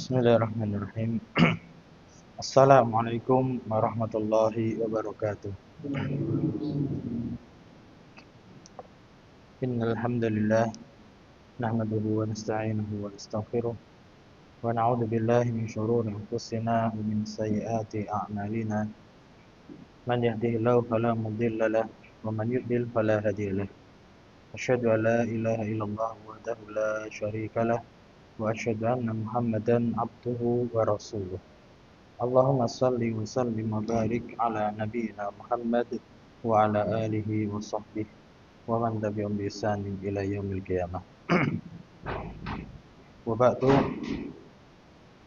Bismillahirrahmanirrahim. Assalamualaikum warahmatullahi wabarakatuh. Innal hamdalillah nahmaduhu wa nasta'inuhu wa nastaghfiruh wa na'udzu billahi min shururi anfusina wa min sayyiati a'malina. Man yahdihillahu fala mudilla lahu wa man yudlil fala hadiya lahu. Asyhadu an la ilaha illallah wahdahu la syarika lahu wa asyhadu anna Muhammadan abduhu wa rasuluh. Allahumma salli wa sallim wa barik ala nabiyyina Muhammad wa ala alihi wa sahbihi wa man tabi'ahum bi ihsanin ila yaumil qiyamah. Wa ba'du,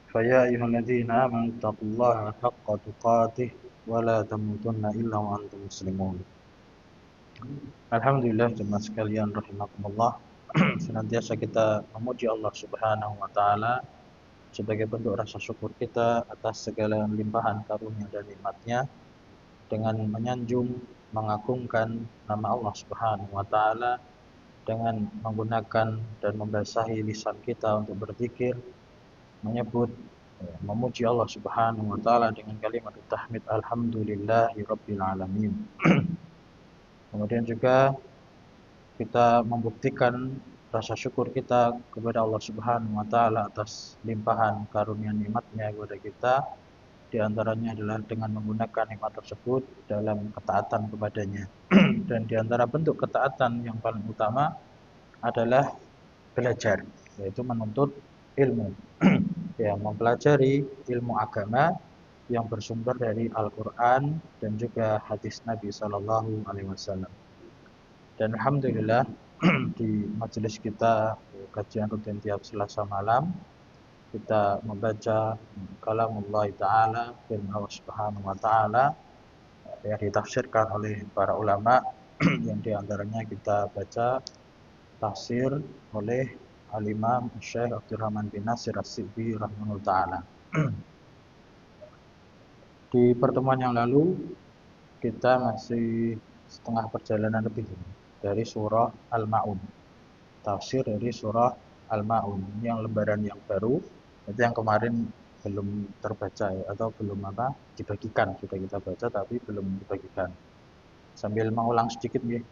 fa ya ayyuhalladzina amanu taqullaha haqqa tuqatih wa la tamutunna illa wa antum muslimun. Alhamdulillah jemaah sekalian rahimakumullah. Senantiasa kita memuji Allah Subhanahu wa taala sebagai bentuk rasa syukur kita atas segala limpahan karunia dan nikmatnya, dengan menyanjung, mengagungkan nama Allah Subhanahu wa taala, dengan menggunakan dan membasahi lisan kita untuk berzikir, menyebut, memuji Allah Subhanahu wa taala dengan kalimat tahmid alhamdulillahirabbil alamin. Kemudian juga kita membuktikan rasa syukur kita kepada Allah Subhanahu wa taala atas limpahan karunia nikmatnya kepada kita. Di antaranya adalah dengan menggunakan nikmat tersebut dalam ketaatan kepadanya. Dan di antara bentuk ketaatan yang paling utama adalah belajar, yaitu menuntut ilmu. Ya, mempelajari ilmu agama yang bersumber dari Al-Qur'an dan juga hadis Nabi sallallahu alaihi wasallam. Dan alhamdulillah di majelis kita kajian rutin tiap Selasa malam kita membaca kalamullah taala, firman Allah Subhanahu wa taala yang ditafsirkan oleh para ulama yang diantaranya kita baca tafsir oleh Al-Imam Syekh Abdurrahman bin Nasir As-Sibbi rahimahullah taala. Di pertemuan yang lalu kita masih setengah perjalanan lebih dari surah Al-Ma'un, tafsir dari surah Al-Ma'un yang lembaran yang baru, itu yang kemarin belum terbaca ya, atau belum dibagikan, sudah kita baca tapi belum dibagikan. Sambil mengulang sedikit ya.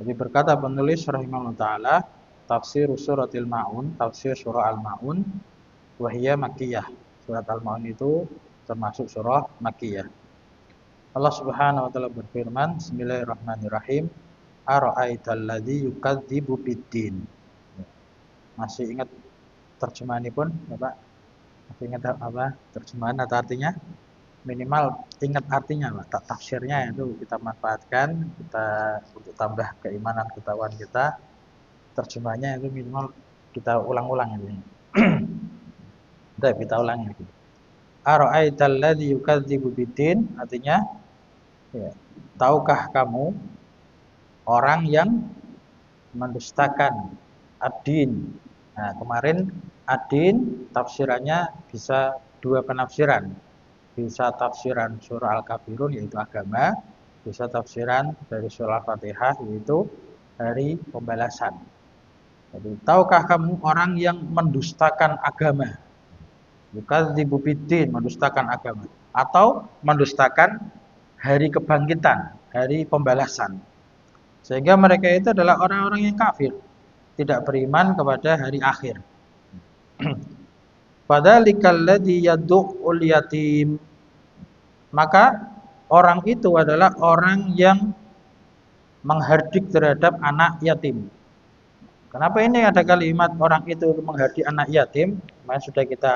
Jadi berkata penulis rahimahullah taala, tafsir suratil Ma'un, tafsir surah Al-Ma'un, wahiyya makkiyah. Surat Al-Ma'un itu termasuk surah makkiyah. Allah Subhanahu wa taala berfirman, Bismillahirrahmanirrahim. Ara'aital ladzi yukadzibu biddin. Masih ingat terjemahan ini pun, Bapak? Masih ingat apa terjemahan atau artinya? Minimal ingat artinya, Pak. Tafsirnya itu kita manfaatkan, kita untuk tambah keimanan ketahuan kita. Terjemahnya itu minimal kita ulang-ulang ini. Kita ulangi lagi. Ara'aital ladzi yukadzibu biddin, artinya ya, tahukah kamu orang yang mendustakan ad-din. Nah, kemarin ad-din tafsirannya bisa dua penafsiran. Bisa tafsiran surah Al-Kafirun yaitu agama, bisa tafsiran dari surah Al-Fatihah yaitu hari pembalasan. Jadi, tahukah kamu orang yang mendustakan agama? Yukadzibu biddin, mendustakan agama, atau mendustakan hari kebangkitan, hari pembalasan. Sehingga mereka itu adalah orang-orang yang kafir, tidak beriman kepada hari akhir. Padzalikal ladzi yad'ul yatim. Maka orang itu adalah orang yang menghardik terhadap anak yatim. Kenapa ini ada kalimat orang itu menghardik anak yatim? Kemarin sudah kita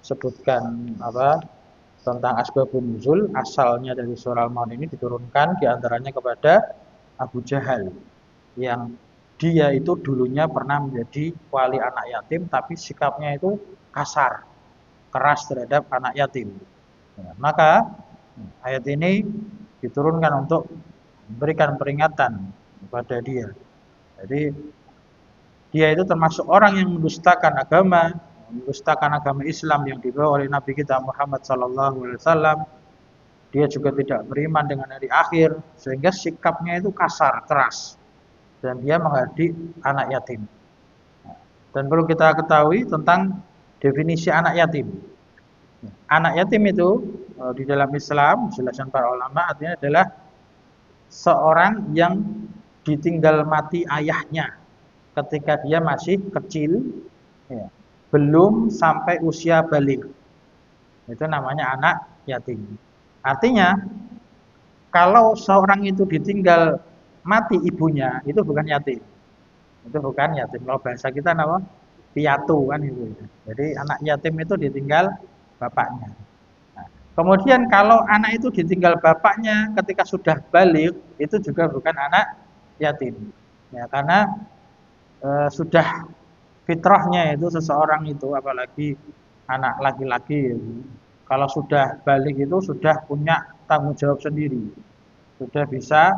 sebutkan tentang asbabun nuzul, asalnya dari surah Al-Ma'un ini diturunkan diantaranya kepada Abu Jahal, yang dia itu dulunya pernah menjadi wali anak yatim, tapi sikapnya itu kasar, keras terhadap anak yatim. Ya, maka ayat ini diturunkan untuk memberikan peringatan kepada dia. Jadi dia itu termasuk orang yang mendustakan agama Islam yang dibawa oleh Nabi kita Muhammad SAW. Dia juga tidak beriman dengan hari akhir, sehingga sikapnya itu kasar, keras, dan dia menghardik anak yatim. Dan perlu kita ketahui tentang definisi anak yatim. Anak yatim itu di dalam Islam, jelaskan para ulama, artinya adalah seorang yang ditinggal mati ayahnya ketika dia masih kecil, ya, belum sampai usia balik. Itu namanya anak yatim. Artinya, kalau seorang itu ditinggal mati ibunya, itu bukan yatim. Itu bukan yatim. Kalau bahasa kita nama piatu kan itu. Jadi anak yatim itu ditinggal bapaknya. Nah, kemudian kalau anak itu ditinggal bapaknya ketika sudah balik, itu juga bukan anak yatim. Ya, karena sudah fitrahnya itu seseorang itu, apalagi anak laki-laki, kalau sudah balik itu sudah punya tanggung jawab sendiri, sudah bisa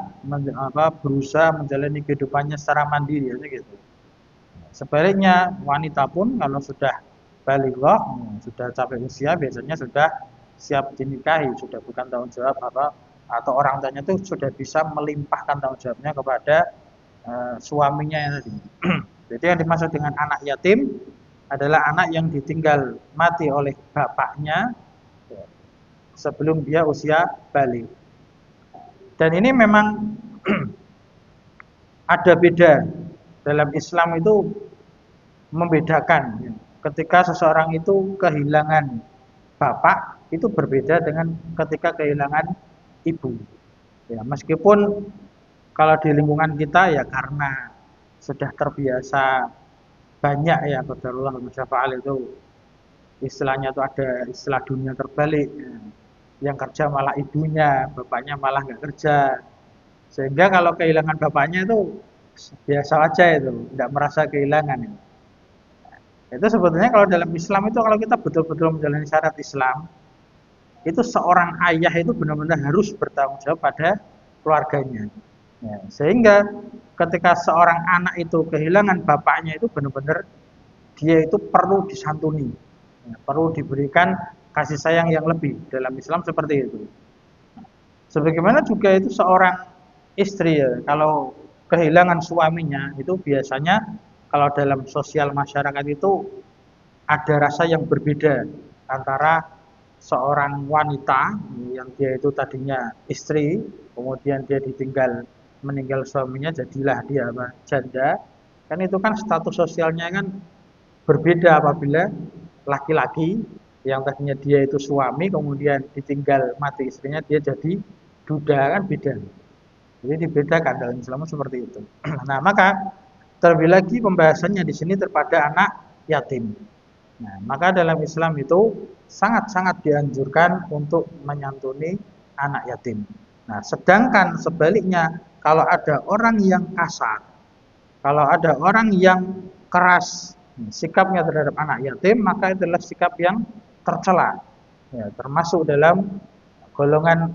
berusaha menjalani kehidupannya secara mandiri, gitu. Sebaliknya wanita pun kalau sudah baligh, sudah capai usia, biasanya sudah siap dinikahi, sudah bukan tanggung jawab atau orang tuanya itu sudah bisa melimpahkan tanggung jawabnya kepada suaminya yang tadi. Jadi yang dimaksud dengan anak yatim adalah anak yang ditinggal mati oleh bapaknya sebelum dia usia balik. Dan ini memang ada beda. Dalam Islam itu membedakan ketika seseorang itu kehilangan bapak, itu berbeda dengan ketika kehilangan ibu. Ya, meskipun kalau di lingkungan kita ya karena sudah terbiasa banyak ya qadarullah musyafa'al itu istilahnya itu ada istilah dunia terbalik. Yang kerja malah ibunya, bapaknya malah nggak kerja. Sehingga kalau kehilangan bapaknya itu biasa aja, itu tidak merasa kehilangan. Itu sebetulnya kalau dalam Islam itu, kalau kita betul-betul menjalani syariat Islam, itu seorang ayah itu benar-benar harus bertanggung jawab pada keluarganya. Ya, sehingga ketika seorang anak itu kehilangan bapaknya, itu benar-benar dia itu perlu disantuni, ya, perlu diberikan kasih sayang yang lebih. Dalam Islam seperti itu. Sebagaimana juga itu seorang istri ya, kalau kehilangan suaminya, itu biasanya kalau dalam sosial masyarakat itu ada rasa yang berbeda antara seorang wanita yang dia itu tadinya istri, kemudian dia meninggal suaminya, jadilah dia janda. Kan itu kan status sosialnya kan berbeda apabila laki-laki yang tadinya dia itu suami, kemudian ditinggal mati istrinya, dia jadi duda, kan beda. Jadi dibedakan dalam Islam seperti itu. Nah, maka terlebih lagi pembahasannya di sini terhadap anak yatim. Nah, maka dalam Islam itu sangat-sangat dianjurkan untuk menyantuni anak yatim. Nah, sedangkan sebaliknya kalau ada orang yang kasar, kalau ada orang yang keras sikapnya terhadap anak yatim, maka itu adalah sikap yang tercela. Ya, termasuk dalam golongan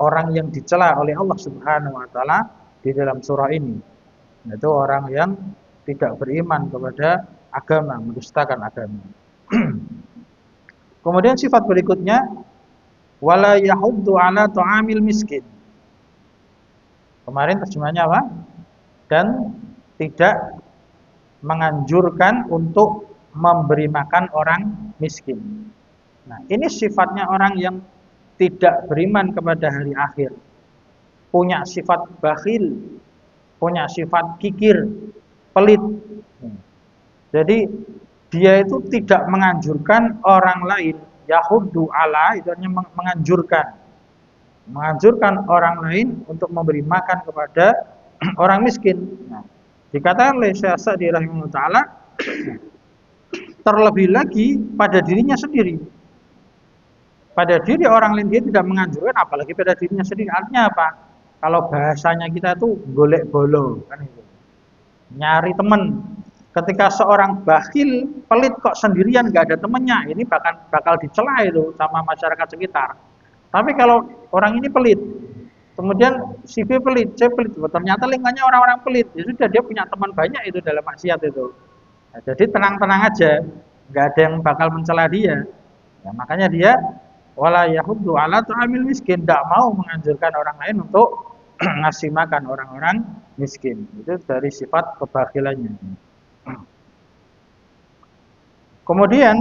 orang yang dicela oleh Allah Subhanahu wa taala di dalam surah ini. Yaitu orang yang tidak beriman kepada agama, mendustakan agama. Kemudian sifat berikutnya, wala yahuddu ala ta'amil miskin. Kemarin terjemahnya apa? Dan tidak menganjurkan untuk memberi makan orang miskin. Nah, ini sifatnya orang yang tidak beriman kepada hari akhir, punya sifat bakhil, punya sifat kikir, pelit. Jadi dia itu tidak menganjurkan orang lain, yahuddu ala, itu artinya menganjurkan orang lain untuk memberi makan kepada orang miskin. Nah, dikatakan oleh Syekh Sa'di rahimahullah taala, terlebih lagi pada dirinya sendiri. Pada diri orang lain dia tidak menganjurkan, apalagi pada dirinya sendiri. Artinya apa? Kalau bahasanya kita itu golek bolo, kan itu. Nyari teman. Ketika seorang bakhil, pelit kok sendirian, nggak ada temannya, ini bakal dicela itu sama masyarakat sekitar. Tapi kalau orang ini pelit, kemudian si B pelit, C pelit, ternyata lingkungannya orang-orang pelit, ya sudah, dia punya teman banyak itu dalam maksiat itu. Nah, jadi tenang-tenang aja, nggak ada yang bakal mencela dia. Ya, makanya dia wala yahuddu ala ta'amil miskin, tidak mau menganjurkan orang lain untuk ngasih makan orang-orang miskin. Itu dari sifat kebakhilannya. Kemudian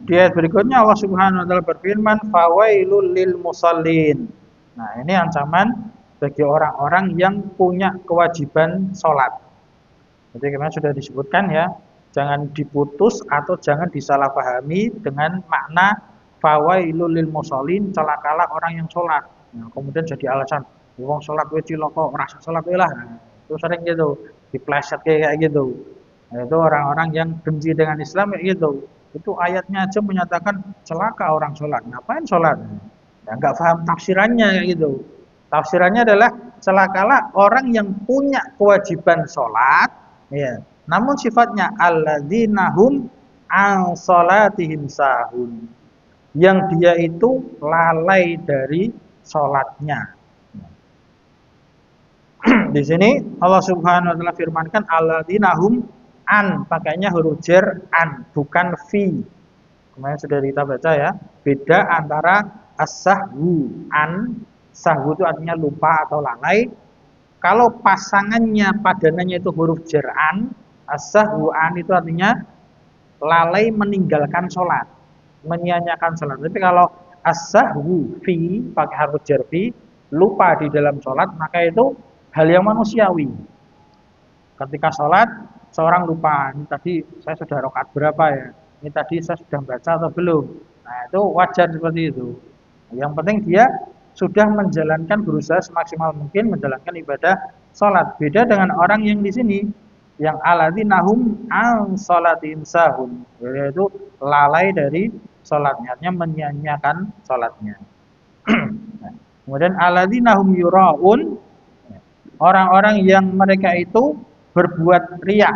di ayat berikutnya Allah Subhanahu wa taala berfirman, "Fawailul lil musallin." Nah, ini ancaman bagi orang-orang yang punya kewajiban sholat. Jadi kemarin sudah disebutkan ya, jangan diputus atau jangan disalahpahami dengan makna fawailul lil musallin, celakalah orang yang sholat. Nah, kemudian jadi alasan, wong sholat wae cilaka, ora sholat wae lah. Nah, itu sering gitu, dipleset kayak gitu. Nah, itu orang-orang yang benci dengan Islam kayak gitu. Itu ayatnya aja menyatakan celaka orang sholat. Ngapain sholat? Ya, nggak paham tafsirannya kayak gitu. Tafsirannya adalah celakalah orang yang punya kewajiban sholat, ya. Namun sifatnya alladzina hum an sholatihim sahun. Yang dia itu lalai dari sholatnya. Di sini Allah Subhanahu wa taala firmankan alladzina hum an, pakainya huruf jar an, bukan fi. Kemarin sudah kita baca ya. Beda antara as-sahwu an, sahwu itu artinya lupa atau lalai. Kalau pasangannya padanannya itu huruf jar an, as-sahwu an itu artinya lalai meninggalkan sholat, menyia-nyiakan sholat. Tapi kalau as-sahwu fi pakai huruf jar fi, lupa di dalam sholat, maka itu hal yang manusiawi. Ketika sholat, seorang lupa, ini tadi saya sudah rakaat berapa ya? Ini tadi saya sudah baca atau belum? Nah, itu wajar seperti itu. Yang penting dia sudah menjalankan, berusaha semaksimal mungkin menjalankan ibadah sholat. Beda dengan orang yang di sini, yang alladzina hum an sholatihim sahun, yaitu lalai dari sholatnya, artinya menyia-nyiakan sholatnya. Nah, kemudian alladzina hum yuraun, orang-orang yang mereka itu berbuat riya.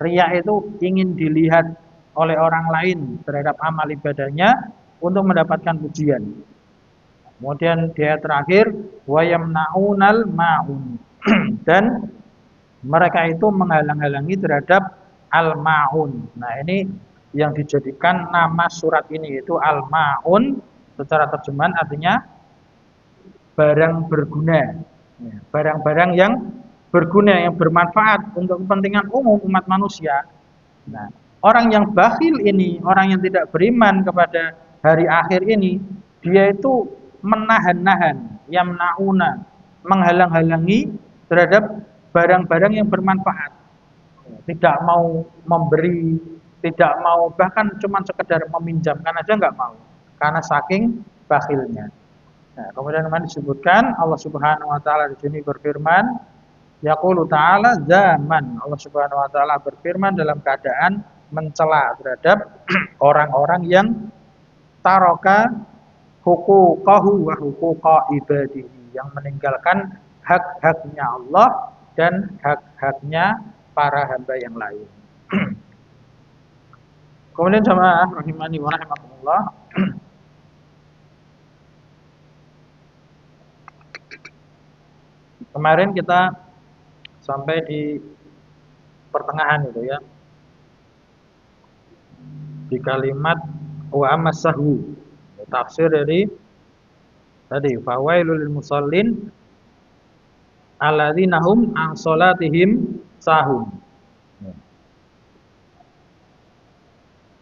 Riya itu ingin dilihat oleh orang lain terhadap amal ibadahnya untuk mendapatkan pujian. Kemudian di ayat terakhir, wa yamna'unal ma'un. Dan mereka itu menghalang-halangi terhadap al-ma'un. Nah, ini yang dijadikan nama surat ini, yaitu al-ma'un. Secara terjemahan artinya barang berguna. Barang-barang yang berguna, yang bermanfaat untuk kepentingan umum umat manusia. Nah, orang yang bakhil ini, orang yang tidak beriman kepada hari akhir ini, dia itu menahan-nahan, yamnauna, menghalang-halangi terhadap barang-barang yang bermanfaat. Tidak mau memberi, tidak mau, bahkan cuma sekedar meminjamkan aja nggak mau, karena saking bakhilnya. Nah, kemudian disebutkan Allah Subhanahu wa taala di sini berfirman, yaqulu ta'ala zaman. Allah Subhanahu wa taala berfirman dalam keadaan mencela terhadap orang-orang yang taraka huquqahu wa huquqa ibadihi, yang meninggalkan hak-haknya Allah dan hak-haknya para hamba yang lain. Kemudian jamaah rahimani wa rahimakumullah, kemarin kita sampai di pertengahan itu ya, di kalimat wa amassahu, tafsir dari tadi fawailul lil musallin alladzina hum an salatihim sahun.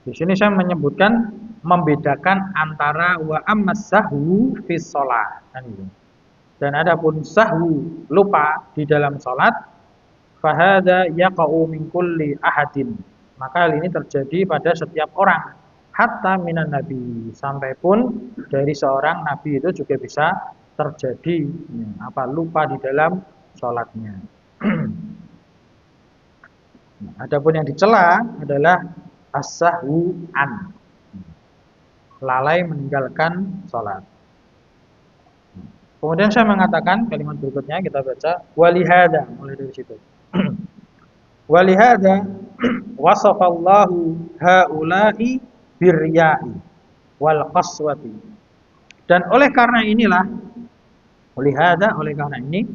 Di sini saya menyebutkan, membedakan antara wa amassahu fi shalah, kan gitu. Dan adapun sahwu, lupa di dalam salat, fahada yaqa'u min kulli ahadin, maka hal ini terjadi pada setiap orang, hatta minan nabi, sampai pun dari seorang nabi itu juga bisa terjadi lupa di dalam salatnya. Adapun yang dicela adalah as-sahwu an, lalai meninggalkan salat. Kemudian saya mengatakan kalimat berikutnya, kita baca walihada, mulai dari situ. Walihada wasafallahu haula'i birriya'i wal qaswati. Dan oleh karena inilah, walihada, oleh karena ini,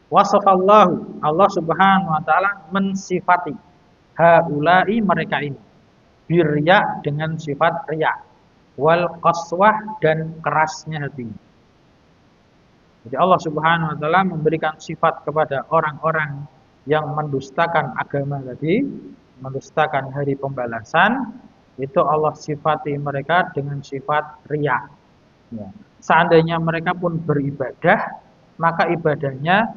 wasafallahu, Allah Subhanahu wa taala mensifati haula'i, mereka ini, birriya, dengan sifat riya, wal qaswah, dan kerasnya hati. Jadi Allah Subhanahu wa taala memberikan sifat kepada orang-orang yang mendustakan agama tadi, mendustakan hari pembalasan, itu Allah sifati mereka dengan sifat riya. Ya. Seandainya mereka pun beribadah, maka ibadahnya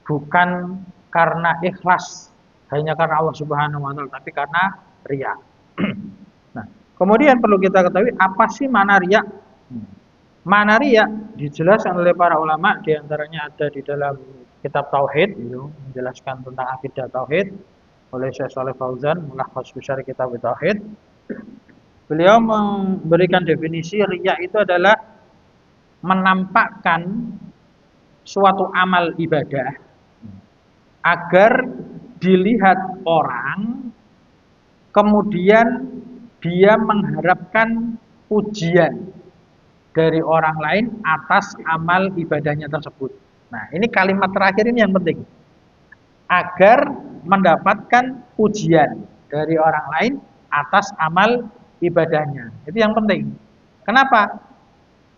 bukan karena ikhlas, hanya karena Allah Subhanahu wa taala, tapi karena riya. Nah, kemudian perlu kita ketahui apa sih makna riya? Makna riya dijelaskan oleh para ulama, diantaranya ada di dalam kitab tauhid, itu menjelaskan tentang akidah tauhid oleh Syekh Shalih Fauzan, Mulakhas Besar Kitab Tauhid. Beliau memberikan definisi riya itu adalah menampakkan suatu amal ibadah agar dilihat orang, kemudian dia mengharapkan pujian dari orang lain atas amal ibadahnya tersebut. Nah, ini kalimat terakhir ini yang penting. Agar mendapatkan pujian dari orang lain atas amal ibadahnya. Itu yang penting. Kenapa?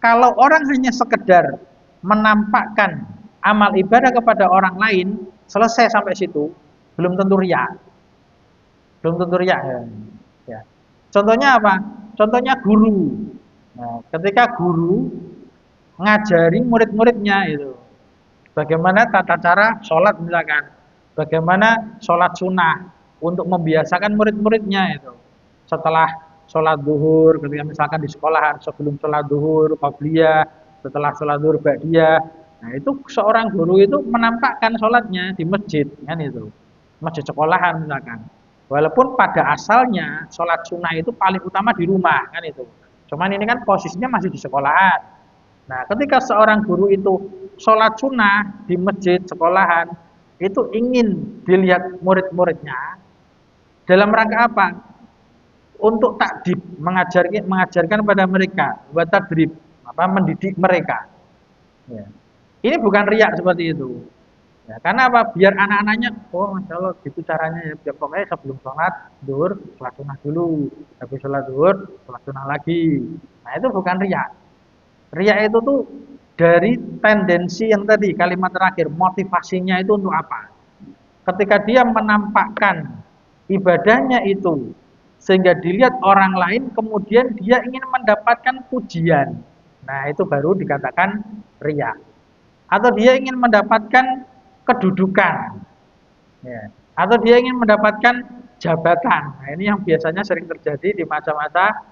Kalau orang hanya sekedar menampakkan amal ibadah kepada orang lain, selesai sampai situ, belum tentu riya. Belum tentu riya. Ya. Contohnya apa? Contohnya guru. Nah, ketika guru ngajari murid-muridnya itu, bagaimana tata cara sholat misalkan, bagaimana sholat sunnah untuk membiasakan murid-muridnya itu. Setelah sholat zuhur, ketika misalkan di sekolahan sebelum sholat zuhur, qabliyah, setelah sholat zuhur ba'diyah. Nah, itu seorang guru itu menampakkan sholatnya di masjid, kan itu, masjid sekolahan misalkan. Walaupun pada asalnya sholat sunnah itu paling utama di rumah, kan itu. Cuman ini kan posisinya masih di sekolahan. Nah, ketika seorang guru itu sholat sunnah di masjid sekolahan, itu ingin dilihat murid-muridnya dalam rangka apa? Untuk takdib, mengajarkan pada mereka, buat tadrib, mendidik mereka. Ya. Ini bukan riak seperti itu. Ya, karena apa? Biar anak-anaknya, oh masya Allah, gitu caranya ya. Pokoknya sebelum sholat zuhur, sholat sunnah dulu. Habis sholat zuhur, sholat sunnah lagi. Nah, itu bukan riak. Riak itu tuh dari tendensi yang tadi, kalimat terakhir, motivasinya itu untuk apa? Ketika dia menampakkan ibadahnya itu, sehingga dilihat orang lain, kemudian dia ingin mendapatkan pujian. Nah, itu baru dikatakan riak. Atau dia ingin mendapatkan kedudukan, ya. Atau dia ingin mendapatkan jabatan. Nah, ini yang biasanya sering terjadi di masa-masa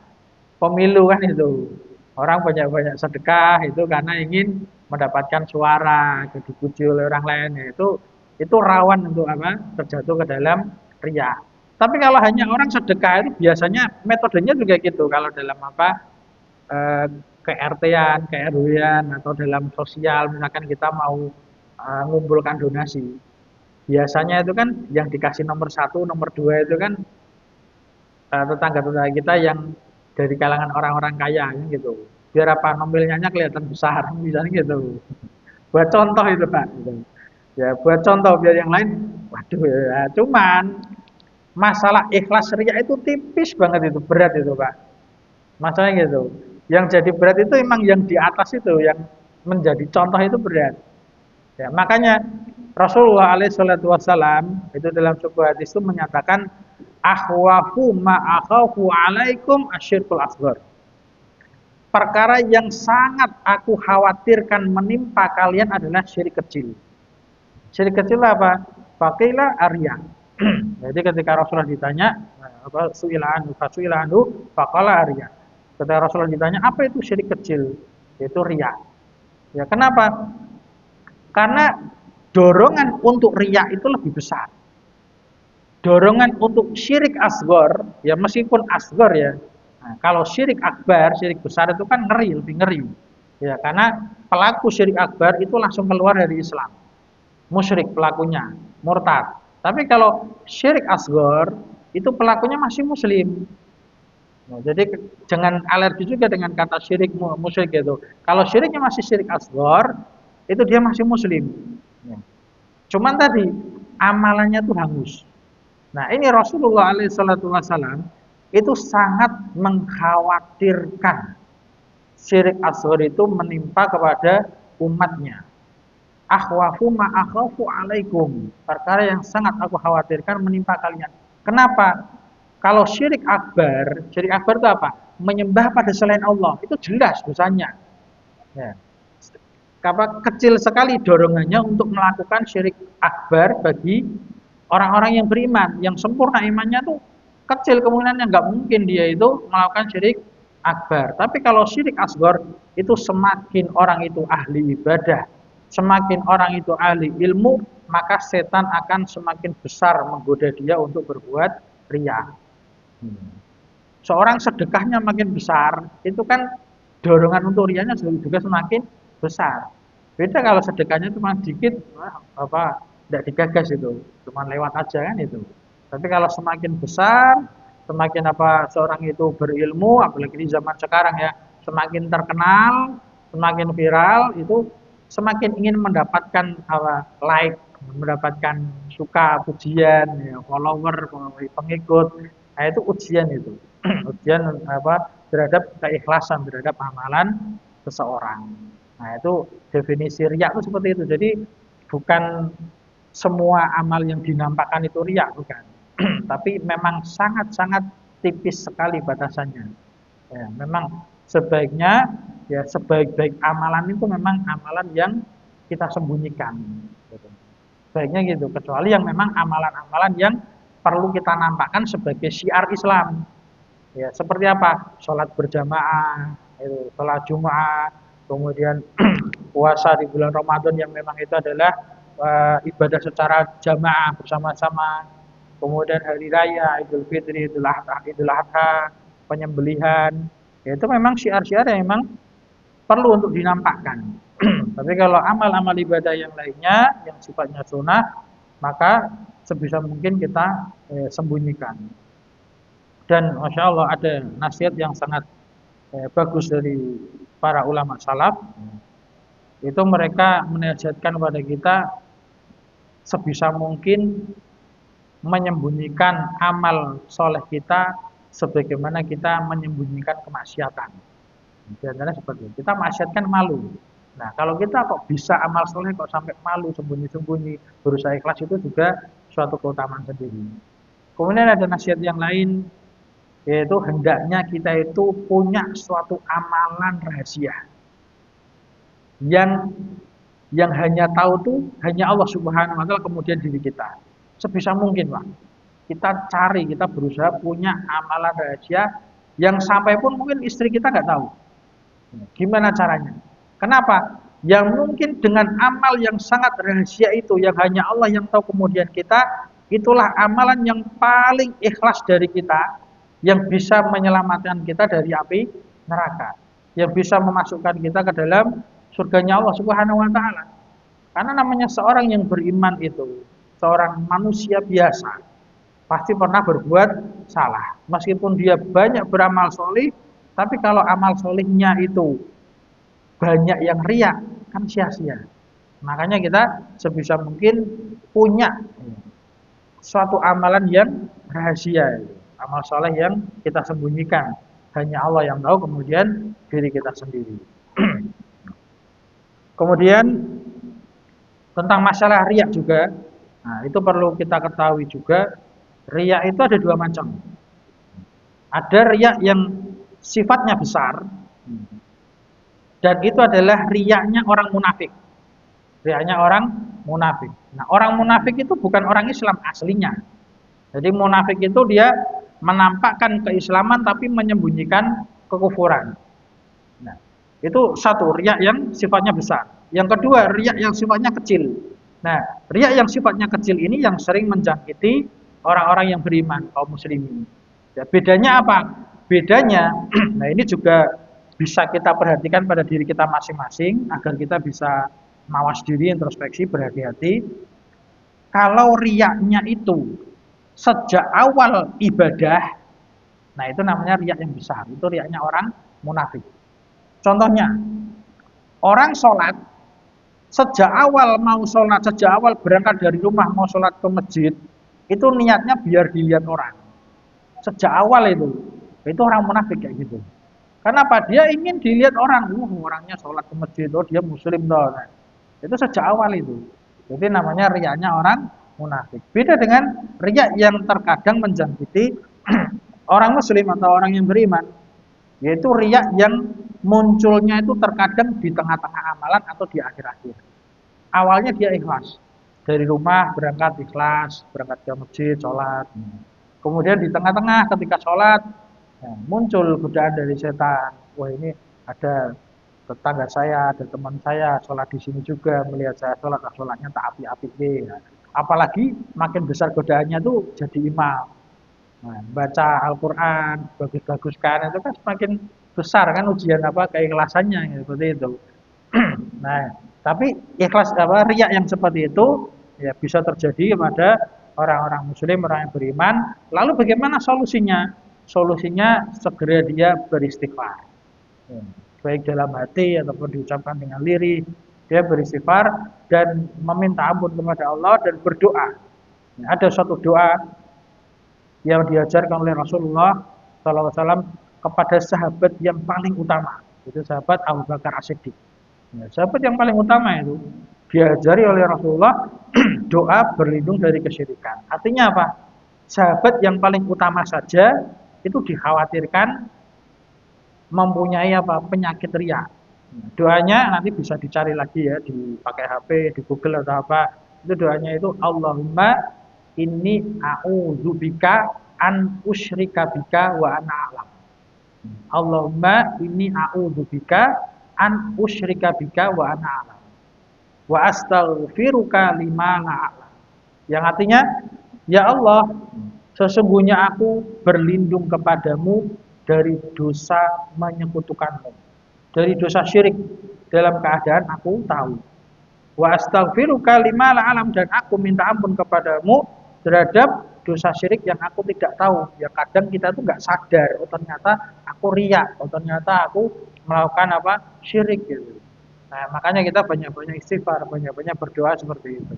pemilu kan itu. Orang banyak-banyak sedekah itu karena ingin mendapatkan suara, dipuji oleh orang lain. Ya, itu rawan untuk apa? Terjatuh ke dalam riya. Tapi kalau hanya orang sedekah itu biasanya metodenya juga gitu. Kalau dalam apa? Ke-RT-an, ke-RW-an, atau dalam sosial, misalkan kita mau ngumpulkan donasi. Biasanya itu kan yang dikasih nomor 1, nomor 2 itu kan tetangga-tetangga kita yang dari kalangan orang-orang kaya gitu. Biar apa? Nominalnya kelihatan besar, misalnya gitu. Buat contoh itu Pak. Gitu. Ya buat contoh biar yang lain, waduh ya. Cuman masalah ikhlas riya itu tipis banget itu, berat itu Pak. Masalahnya gitu. Yang jadi berat itu emang yang di atas itu, yang menjadi contoh itu berat. Ya, makanya Rasulullah SAW itu dalam sebuah hadis itu menyatakan akhwafu ma akhafu alaikum asyirkul asghar. Perkara yang sangat aku khawatirkan menimpa kalian adalah syirik kecil. Syirik kecil apa? Fakila arya. Jadi ketika Rasulullah ditanya apa suilan anhu faqala arya. Ketika Rasulullah ditanya apa itu syirik kecil? Itu riya. Ya, kenapa? Karena dorongan untuk riya itu lebih besar. Dorongan untuk syirik asghar, ya meskipun asghar ya. Nah, kalau syirik akbar, syirik besar itu kan ngeri, lebih ngeri. Ya, karena pelaku syirik akbar itu langsung keluar dari Islam. Musyrik pelakunya, murtad. Tapi kalau syirik asghar itu pelakunya masih muslim. Nah, jadi jangan alergi juga dengan kata syirik musyrik gitu. Kalau syiriknya masih syirik asghar, itu dia masih muslim. Cuman tadi amalannya tuh hangus. Nah, ini Rasulullah SAW itu sangat mengkhawatirkan syirik asghar itu menimpa kepada umatnya. Akhwafu ma akhafu alaikum. Perkara yang sangat aku khawatirkan menimpa kalian. Kenapa? Kalau syirik akbar itu apa? Menyembah pada selain Allah, itu jelas dosanya. Ya. Kecil sekali dorongannya untuk melakukan syirik akbar bagi orang-orang yang beriman, yang sempurna imannya tuh kecil kemungkinannya, nggak mungkin dia itu melakukan syirik akbar. Tapi kalau syirik asghar itu semakin orang itu ahli ibadah, semakin orang itu ahli ilmu, maka setan akan semakin besar menggoda dia untuk berbuat riya. Seorang sedekahnya makin besar, itu kan dorongan untuk rianya juga semakin besar. Beda kalau sedekahnya cuma dikit, tidak digagas itu, cuma lewat aja kan itu. Tapi kalau semakin besar, semakin seorang itu berilmu, apalagi di zaman sekarang ya, semakin terkenal, semakin viral, itu semakin ingin mendapatkan like, mendapatkan suka, pujian, ya, follower, pengikut. Nah itu ujian itu. Ujian terhadap keikhlasan terhadap amalan seseorang. Nah itu definisi riya itu seperti itu. Jadi bukan semua amal yang dinampakkan itu riya, bukan. Tapi memang sangat-sangat tipis sekali batasannya. Ya, memang sebaiknya ya sebaik-baik amalan itu memang amalan yang kita sembunyikan. Gitu. Baiknya gitu. Kecuali yang memang amalan-amalan yang perlu kita nampakkan sebagai syiar Islam. Ya, seperti apa? Sholat berjamaah, itu, sholat Jumat, kemudian puasa di bulan Ramadan yang memang itu adalah ibadah secara jamaah bersama-sama. Kemudian hari raya, Idul Fitri, Idul Adha, penyembelihan. Ya, itu memang syiar-syiar yang memang perlu untuk dinampakkan. Tapi kalau amal-amal ibadah yang lainnya yang sifatnya sunnah, maka sebisa mungkin kita sembunyikan. Dan Masya Allah ada nasihat yang sangat bagus dari para ulama salaf. Itu mereka menasihatkan kepada kita sebisa mungkin menyembunyikan amal soleh kita sebagaimana kita menyembunyikan kemaksiatan. Di antaranya seperti itu. Kita maksiatkan malu. Nah, kalau kita kok bisa amal soleh kok sampai malu, sembunyi-sembunyi, berusaha ikhlas, itu juga suatu keutamaan sendiri. Kemudian ada nasihat yang lain, yaitu hendaknya kita itu punya suatu amalan rahasia yang hanya tahu tuh hanya Allah Subhanahu wa taala, kemudian diri kita. Sebisa mungkin, Pak. Kita cari, kita berusaha punya amalan rahasia yang sampai pun mungkin istri kita nggak tahu. Gimana caranya? Kenapa? Yang mungkin dengan amal yang sangat rahasia itu, yang hanya Allah yang tahu, kemudian kita, itulah amalan yang paling ikhlas dari kita, yang bisa menyelamatkan kita dari api neraka, yang bisa memasukkan kita ke dalam surganya Allah Subhanahu wa taala. Karena namanya seorang yang beriman itu, seorang manusia biasa, pasti pernah berbuat salah. Meskipun dia banyak beramal solih, tapi kalau amal solihnya itu banyak yang riya, kan sia-sia. Makanya kita sebisa mungkin punya suatu amalan yang rahasia, amal soleh yang kita sembunyikan, hanya Allah yang tahu, kemudian diri kita sendiri. Kemudian tentang masalah riya juga, nah itu perlu kita ketahui juga, riya itu ada dua macam. Ada riya yang sifatnya besar, dan itu adalah riyanya orang munafik. Riyanya orang munafik. Nah, orang munafik itu bukan orang Islam aslinya. Jadi munafik itu dia menampakkan keislaman tapi menyembunyikan kekufuran. Nah, itu satu, riya yang sifatnya besar. Yang kedua, riya yang sifatnya kecil. Nah, riya yang sifatnya kecil ini yang sering menjangkiti orang-orang yang beriman, kaum muslimin. Ya, bedanya apa? Bedanya, nah ini juga bisa kita perhatikan pada diri kita masing-masing agar kita bisa mawas diri, introspeksi, berhati-hati. Kalau riyaknya itu sejak awal ibadah, nah itu namanya riyak yang besar. Itu riyaknya orang munafik. Contohnya, orang sholat, sejak awal mau sholat, sejak awal berangkat dari rumah mau sholat ke masjid, itu niatnya biar dilihat orang. Sejak awal itu orang munafik kayak gitu. Kenapa? Dia ingin dilihat orang, orangnya sholat ke masjid, dia muslim toh. Nah, itu sejak awal itu. Jadi namanya riyaknya orang munafik. Beda dengan riya yang terkadang menjangkiti orang muslim atau orang yang beriman, yaitu riya yang munculnya itu terkadang di tengah-tengah amalan atau di akhir-akhir. Awalnya dia ikhlas. Dari rumah berangkat ikhlas, berangkat ke masjid, sholat. Kemudian di tengah-tengah ketika sholat, muncul godaan dari setan. Wah, ini ada tetangga saya, ada teman saya sholat di sini juga, melihat saya sholat, sholatnya tak api-api deh. Apalagi makin besar godaannya tuh jadi imam. Nah, baca Al-Quran, bagus-baguskan itu kan semakin besar kan ujian apa keikhlasannya gitu, seperti itu. Nah, tapi ikhlas apa riya yang seperti itu ya bisa terjadi pada orang-orang muslim, orang yang beriman. Lalu bagaimana solusinya? Solusinya segera dia beristighfar. Baik dalam hati ataupun diucapkan dengan lirih, dia beristighfar dan meminta ampun kepada Allah dan berdoa. Ada suatu doa yang diajarkan oleh Rasulullah SAW kepada sahabat yang paling utama, itu sahabat Abu Bakar As-Siddiq. Ya, sahabat yang paling utama itu diajari oleh Rasulullah doa berlindung dari kesyirikan. Artinya apa? Sahabat yang paling utama saja itu dikhawatirkan mempunyai apa? Penyakit riya. Doanya nanti bisa dicari lagi ya, dipakai HP, di Google atau apa. Itu doanya itu Allahumma inni a'udzubika an usyrika bika wa ana a'lam. Allahumma inni a'udzubika an usyrika bika wa ana a'lam. Wa astaghfiruka lima la a'lam. Yang artinya, ya Allah, sesungguhnya aku berlindung kepadamu dari dosa menyekutukanmu, dari dosa syirik dalam keadaan aku tahu. Wa astaghfiruka lima la a'lam, dan aku minta ampun kepadamu terhadap dosa syirik yang aku tidak tahu. Ya kadang kita tuh nggak sadar, oh ternyata aku riya, oh ternyata aku melakukan apa syirik gitu. Nah makanya kita banyak-banyak istighfar, banyak-banyak berdoa seperti itu.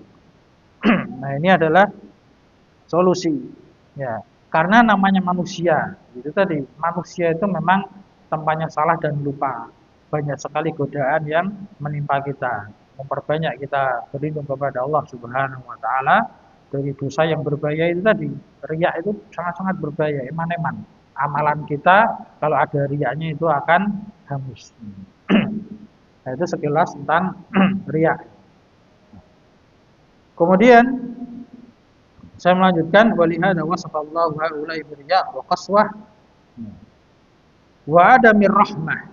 Nah ini adalah solusi. Ya karena namanya manusia, itu tadi manusia itu memang tempatnya salah dan lupa. Banyak sekali godaan yang menimpa kita. Memperbanyak kita berlindung kepada Allah Subhanahu Wa Taala dari dosa yang berbahaya itu tadi. Riya itu sangat-sangat berbahaya, eman-eman. Amalan kita kalau ada riyanya itu akan hangus. Nah, itu sekilas tentang riya. Kemudian saya melanjutkan walihada wasafallahu haula'i birriya wa qaswah wa adamir rahmah,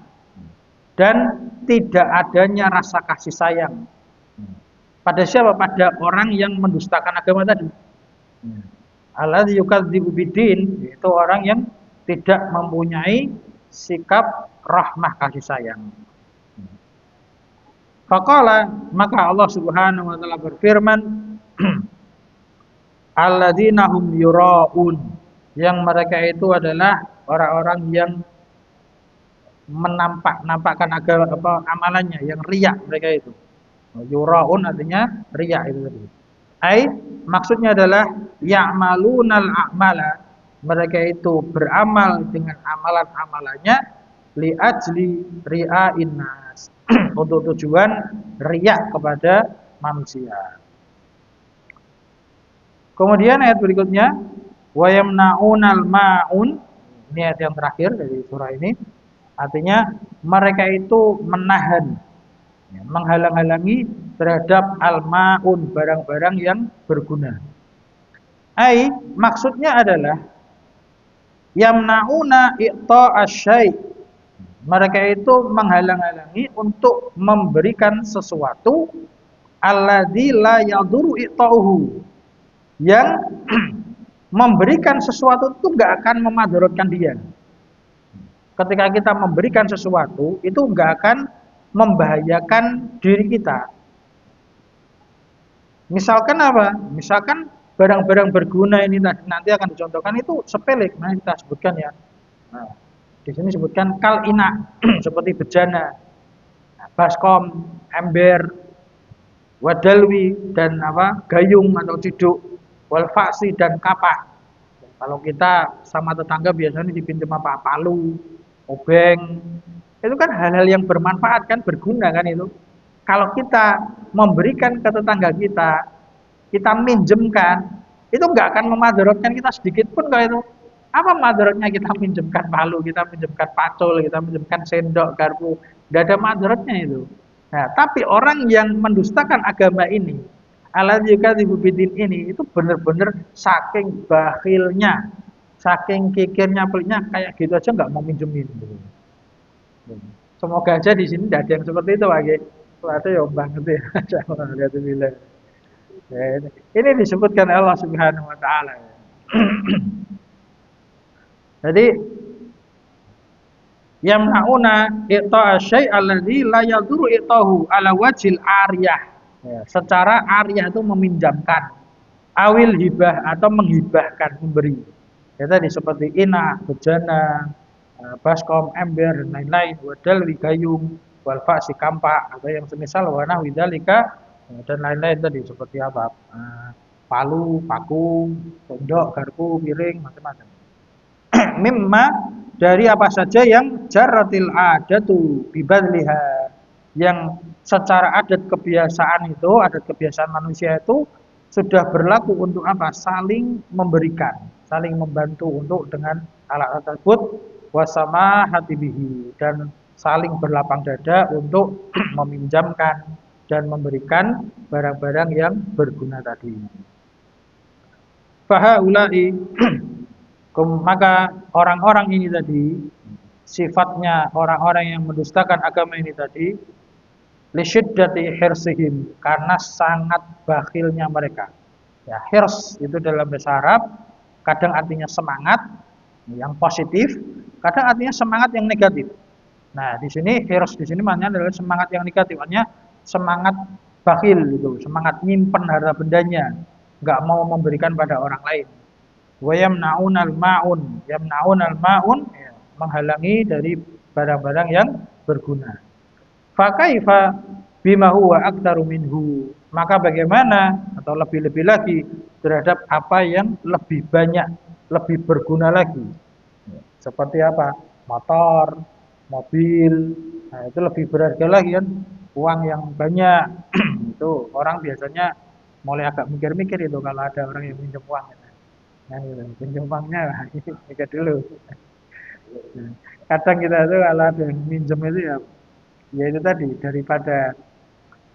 dan tidak adanya rasa kasih sayang. Pada siapa? Pada orang yang mendustakan agama tadi. Alladzi yukadzibu biddin, itu orang yang tidak mempunyai sikap rahmah kasih sayang. Faqala, maka Allah Subhanahu wa taala berfirman, alladzina hum yuraun, yang mereka itu adalah orang-orang yang menampakkan agama apa amalannya, yang riya mereka itu. Yuraun artinya riya itu tadi. Ai maksudnya adalah ya'malunal a'mala, mereka itu beramal dengan amalan-amalannya li ajli ria'in nas, untuk tujuan riya kepada manusia. Kemudian ayat berikutnya wa yamna'unal ma'un, ini ayat yang terakhir dari surah ini. Artinya mereka itu menahan, menghalang-halangi terhadap al-ma'un, barang-barang yang berguna. Ai maksudnya adalah yamna'una i'ta'asyai, mereka itu menghalang-halangi untuk memberikan sesuatu alladzi la yaduru i'ta'uhu, yang memberikan sesuatu itu enggak akan memadaratkan dia. Ketika kita memberikan sesuatu itu enggak akan membahayakan diri kita. Misalkan apa? Misalkan barang-barang berguna ini nanti akan dicontohkan itu sepele, nah kita sebutkan ya. Nah, di sini sebutkan kal ina seperti bejana, baskom, ember, wadalwi dan apa? Gayung atau ciduk, wal faksi dan kapak. Kalau kita sama tetangga biasanya dipinjam apa? Palu, obeng. Itu kan hal-hal yang bermanfaat kan, berguna kan itu. Kalau kita memberikan ke tetangga kita kita minjemkan, itu nggak akan memadaratkan kita sedikit pun kalau itu. Apa madaratnya kita minjemkan palu, kita minjemkan pacul, kita minjemkan sendok, garpu, nggak ada madaratnya itu. Nah, tapi orang yang mendustakan agama ini, alladzi yukadzibu bidin ini, itu benar-benar saking bakhilnya, saking kikirnya, pelitnya, kayak gitu aja nggak mau minjemin. Gitu. Semoga aja di sini tidak ada yang seperti itu lagi. Ada ya banget ya. Alhamdulillah. Ya, ini disebutkan Allah Subhanahu wa taala. Jadi yamnauna ita'a syai' alladzi la yadhuru itahu ala wajil ariyah. Ya, secara ariyah itu meminjamkan, awil hibah atau menghibahkan, memberi. Ya tadi seperti ina, bejana, baskom, ember dan lain-lain, wadal wigayung, wal fa'si kampak atau yang semisal wana widalika dan lain-lain tadi seperti apa? Palu, paku, sendok, garpu, piring, macam-macam. Mimma dari apa saja yang jarratil adatu bibadliha, yang secara adat kebiasaan itu, adat kebiasaan manusia itu sudah berlaku untuk apa? Saling memberikan, saling membantu untuk dengan alat tersebut, wasama hatibihi, dan saling berlapang dada untuk meminjamkan dan memberikan barang-barang yang berguna tadi. Fahaulai maka orang-orang ini tadi sifatnya orang-orang yang mendustakan agama ini tadi lisyiddati hirsihim, karena sangat bakhilnya mereka. Ya, hirs itu dalam bahasa Arab kadang artinya semangat yang positif, kadang artinya semangat yang negatif. Nah, di sini hirs di sini maknanya adalah semangat yang negatif, artinya semangat bakhil gitu, semangat nyimpen harta bendanya, nggak mau memberikan pada orang lain. Wa yamna'unal ma'un, yamna'unal ma'un, ya, menghalangi dari barang-barang yang berguna. Fa kaifa bima huwa aktaru minhu, maka bagaimana atau lebih-lebih lagi terhadap apa yang lebih banyak, lebih berguna lagi. Seperti apa? Motor, mobil, nah itu lebih berharga lagi kan. Uang yang banyak itu orang biasanya mulai agak mikir-mikir itu kalau ada orang yang minjem uang. Nah, pinjam uangnya mikir dulu. Nah, kadang kita itu kalau ada yang minjem itu ya itu tadi, daripada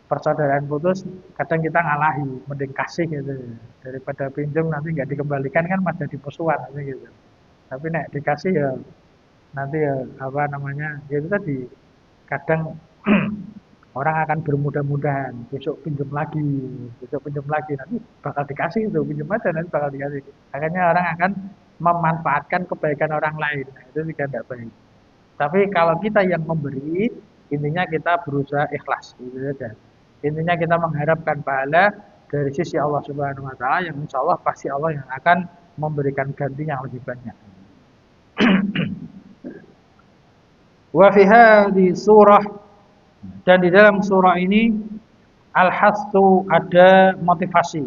persaudaraan putus, kadang kita ngalahi, mending kasih gitu. Daripada pinjam nanti nggak dikembalikan kan malah jadi musuhan gitu. Tapi nek dikasih ya nanti ya apa namanya, ya itu tadi, kadang orang akan bermudah-mudahan besok pinjam lagi, nanti bakal dikasih itu, pinjam aja nanti bakal dikasih. Akhirnya orang akan memanfaatkan kebaikan orang lain. Nah, itu juga tidak baik. Tapi kalau kita yang memberi, intinya kita berusaha ikhlas, gitu saja. Intinya kita mengharapkan pahala dari sisi Allah Subhanahu wa taala, yang insya Allah pasti Allah yang akan memberikan ganti yang lebih banyak. Wa fi hadhihi surah, dan di dalam surah ini al-hasu, ada motivasi,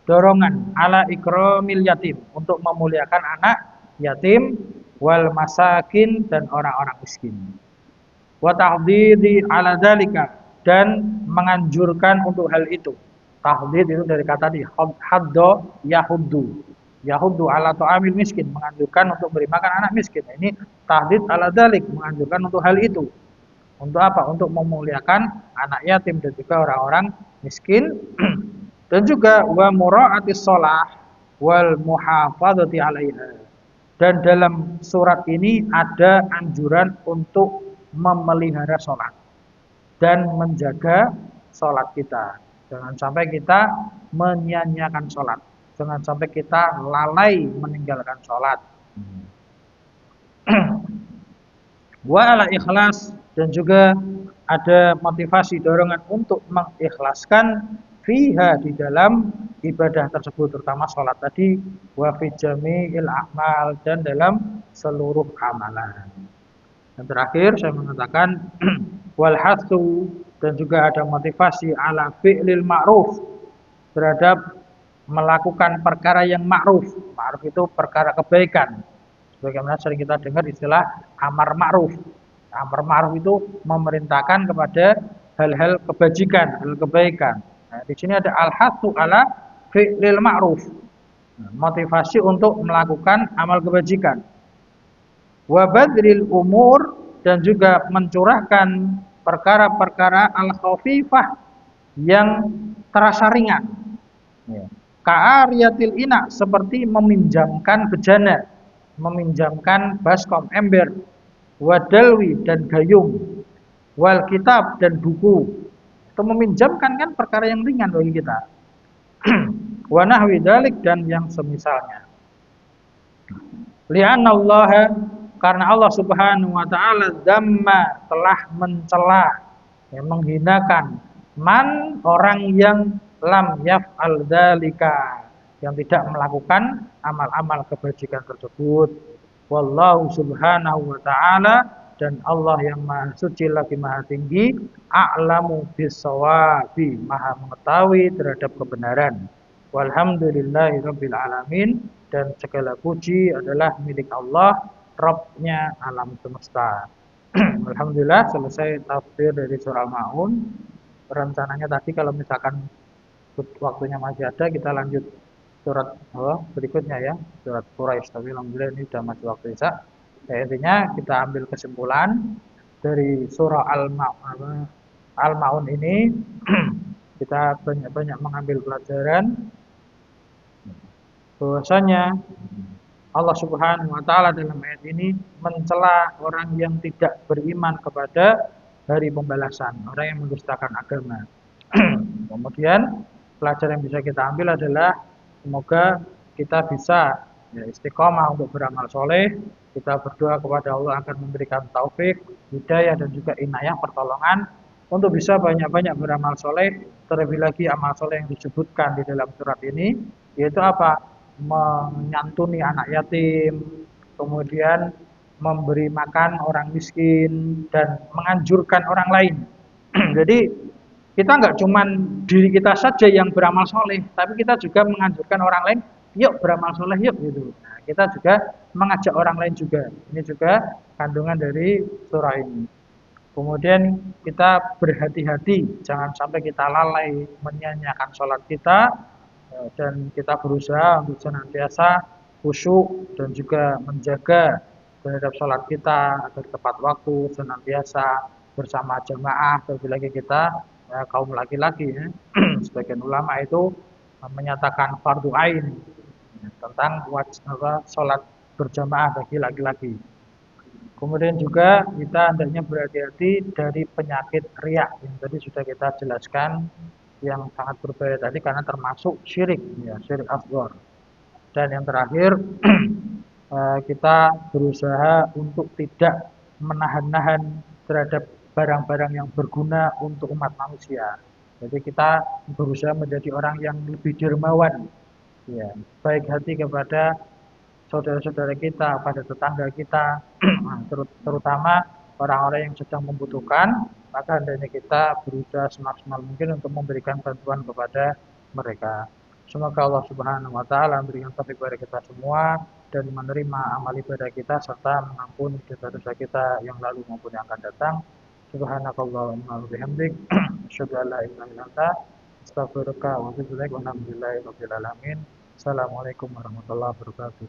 dorongan ala ikramil yatim, untuk memuliakan anak yatim, wal masakin, dan orang-orang miskin. Wa tahdidi ala dzalika, dan menganjurkan untuk hal itu. Tahdid itu dari kata di haddo yahuddu. Yahuddu ala ta'amil miskin, menganjurkan untuk beri makan anak miskin. Ini tahdid ala dzalik, menganjurkan untuk hal itu. Untuk apa? Untuk memuliakan anak yatim dan juga orang-orang miskin. Dan juga wa mura'atis shalah wal muhafadzati 'alaiha. Dan dalam surat ini ada anjuran untuk memelihara sholat dan menjaga sholat kita. Jangan sampai kita menyia-nyiakan sholat. Jangan sampai kita lalai meninggalkan sholat. Wa ala ikhlas, dan juga ada motivasi, dorongan untuk mengikhlaskan fiha, di dalam ibadah tersebut, terutama sholat tadi, wa fi jami'il a'mal, dan dalam seluruh amalan. Dan terakhir saya mengatakan wal hatsu, dan juga ada motivasi ala fi'lil ma'ruf, terhadap melakukan perkara yang ma'ruf. Ma'ruf itu perkara kebaikan. Sebagaimana sering kita dengar istilah amar ma'ruf. Amar ma'ruf itu memerintahkan kepada hal-hal kebajikan, hal kebaikan. Nah, di sini ada al-hatsu ala fi'lil ma'ruf. Motivasi untuk melakukan amal kebajikan. Wa badril umur, dan juga mencurahkan perkara-perkara al-khafifah yang terasa ringan. Ya. Ka'ariyatil ina, seperti meminjamkan bejana, meminjamkan baskom, ember, wadalwi, dan gayung, wal kitab, dan buku. Itu meminjamkan kan perkara yang ringan bagi kita. Wa nahwi dzalik, dan yang semisalnya. Li'anna Allah, karena Allah Subhanahu wa taala dzamma, telah mencela, menghinakan man, orang yang lam yaf'al dzalika, yang tidak melakukan amal-amal kebajikan tersebut. Wallahu subhanahu wa ta'ala, dan Allah yang maha suci lagi maha tinggi, a'lamu bis-shawabi, maha mengetahui terhadap kebenaran. Walhamdulillahi rabbil alamin, dan segala puji adalah milik Allah, Rabbnya alam semesta. Alhamdulillah, selesai tafsir dari surah Al-Ma'un. Rencananya tadi kalau misalkan waktunya masih ada, kita lanjut surat berikutnya ya, surat Quraisy. Tapi alhamdulillah ini sudah masuk waktu isya. Ya, intinya kita ambil kesimpulan dari surah Al-Ma'un ini. Kita banyak-banyak mengambil pelajaran bahwasanya Allah Subhanahu wa taala dalam ayat ini mencela orang yang tidak beriman kepada hari pembalasan, orang yang mendustakan agama. Kemudian pelajaran yang bisa kita ambil adalah semoga kita bisa istiqomah untuk beramal soleh. Kita berdoa kepada Allah akan memberikan taufik, hidayah, dan juga inayah, pertolongan untuk bisa banyak-banyak beramal soleh. Terlebih lagi amal soleh yang disebutkan di dalam surat ini, yaitu apa? Menyantuni anak yatim, kemudian memberi makan orang miskin, dan menganjurkan orang lain. Jadi kita nggak cuman diri kita saja yang beramal soleh, tapi kita juga menganjurkan orang lain, yuk beramal soleh yuk gitu. Nah, kita juga mengajak orang lain juga. Ini juga kandungan dari surah ini. Kemudian kita berhati-hati, jangan sampai kita lalai menyanyiakan sholat kita, dan kita berusaha untuk senantiasa khusyuk dan juga menjaga terhadap sholat kita agar tepat waktu, senantiasa bersama jamaah. Terlebih lagi kita kaum laki-laki ya. Sebagian ulama itu menyatakan fardu ain tentang sholat berjamaah bagi laki-laki. Kemudian juga kita hendaknya berhati-hati dari penyakit riya yang tadi sudah kita jelaskan, yang sangat berbahaya tadi karena termasuk syirik ya, syirik asghar. Dan yang terakhir kita berusaha untuk tidak menahan-nahan terhadap barang-barang yang berguna untuk umat manusia. Jadi kita berusaha menjadi orang yang lebih dermawan ya, baik hati kepada saudara-saudara kita, pada tetangga kita, terutama orang-orang yang sedang membutuhkan. Maka hendaknya kita berusaha semaksimal mungkin untuk memberikan bantuan kepada mereka. Semoga Allah Subhanahu wa taala memberikan taufik kepada kita semua dan menerima amal ibadah kita serta mengampuni dosa-dosa kita yang lalu maupun yang akan datang. Subhanakallahumma wa bihamdik, asyhadu an la ilaha illa anta, astaghfiruka wa atubu ilaik. Walhamdulillahirabbil alamin. Assalamualaikum warahmatullahi wabarakatuh.